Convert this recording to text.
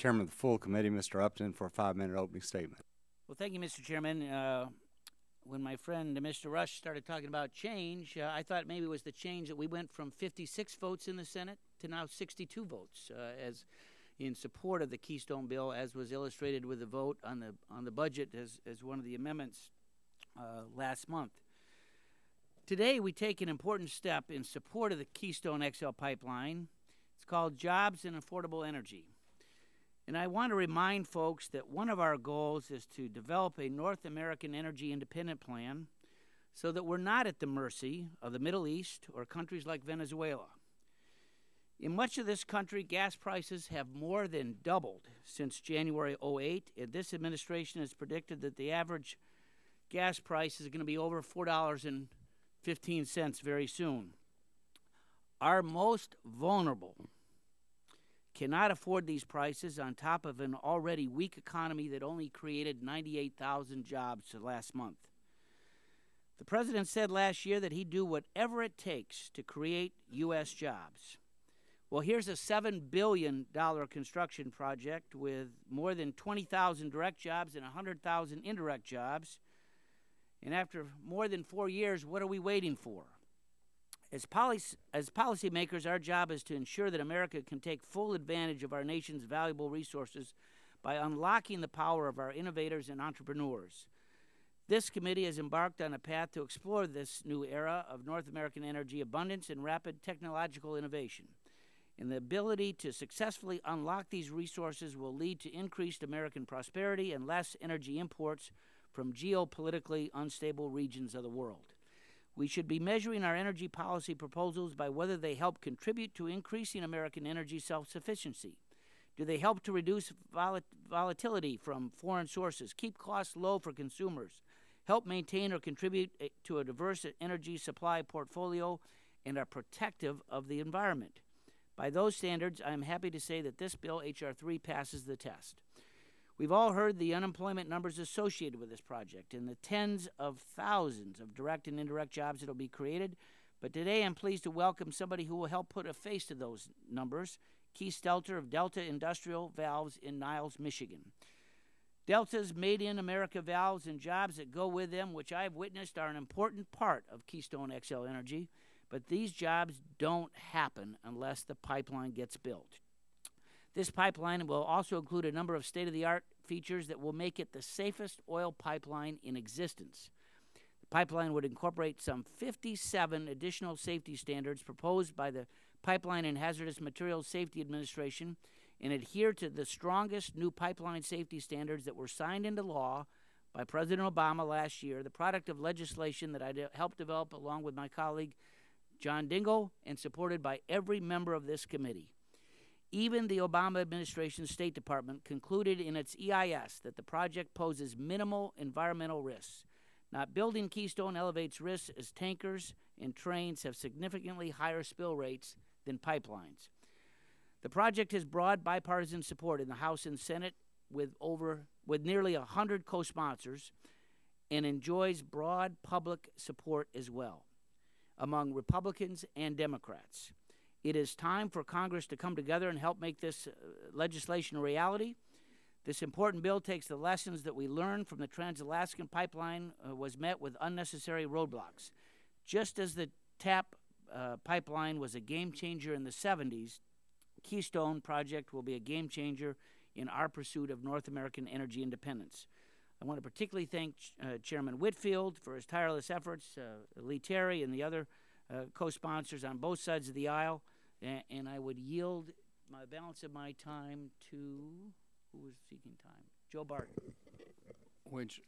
Chairman of the full committee, Mr. Upton, for a 5-minute opening statement. Well, thank you, Mr. Chairman. When my friend Mr. Rush started talking about change, I thought maybe it was the change that we went from 56 votes in the Senate to now 62 votes as in support of the Keystone bill, as was illustrated with the vote on the budget as one of the amendments last month. Today, we take an important step in support of the Keystone XL pipeline. It's called Jobs and Affordable Energy. And I want to remind folks that one of our goals is to develop a North American energy independent plan so that we're not at the mercy of the Middle East or countries like Venezuela. In much of this country, gas prices have more than doubled since January 2008, and this administration has predicted that the average gas price is going to be over $4.15 very soon. Our most vulnerable cannot afford these prices on top of an already weak economy that only created 98,000 jobs last month. The president said last year that he'd do whatever it takes to create U.S. jobs. Well, here's a $7 billion construction project with more than 20,000 direct jobs and 100,000 indirect jobs. And after more than 4 years, what are we waiting for? As policymakers, our job is to ensure that America can take full advantage of our nation's valuable resources by unlocking the power of our innovators and entrepreneurs. This committee has embarked on a path to explore this new era of North American energy abundance and rapid technological innovation. And the ability to successfully unlock these resources will lead to increased American prosperity and less energy imports from geopolitically unstable regions of the world. We should be measuring our energy policy proposals by whether they help contribute to increasing American energy self-sufficiency. Do they help to reduce volatility from foreign sources, keep costs low for consumers, help maintain or contribute to a diverse energy supply portfolio, and are protective of the environment? By those standards, I am happy to say that this bill, H.R. 3, passes the test. We've all heard the unemployment numbers associated with this project and the tens of thousands of direct and indirect jobs that will be created. But today I'm pleased to welcome somebody who will help put a face to those numbers, Keith Stelter of Delta Industrial Valves in Niles, Michigan. Delta's Made in America valves and jobs that go with them, which I've witnessed, are an important part of Keystone XL Energy. But these jobs don't happen unless the pipeline gets built. This pipeline will also include a number of state-of-the-art features that will make it the safest oil pipeline in existence. The pipeline would incorporate some 57 additional safety standards proposed by the Pipeline and Hazardous Materials Safety Administration and adhere to the strongest new pipeline safety standards that were signed into law by President Obama last year, the product of legislation that I helped develop along with my colleague John Dingell and supported by every member of this committee. Even the Obama administration's State Department concluded in its EIS that the project poses minimal environmental risks. Not building Keystone elevates risks as tankers and trains have significantly higher spill rates than pipelines. The project has broad bipartisan support in the House and Senate with nearly 100 co-sponsors and enjoys broad public support as well among Republicans and Democrats. It is time for Congress to come together and help make this legislation a reality. This important bill takes the lessons that we learned from the Trans-Alaskan pipeline was met with unnecessary roadblocks. Just as the TAP pipeline was a game changer in the 70s, Keystone project will be a game changer in our pursuit of North American energy independence. I want to particularly thank Chairman Whitfield for his tireless efforts, Lee Terry and the other co-sponsors on both sides of the aisle. And I would yield my balance of my time to, who was seeking time? Joe Barton. Which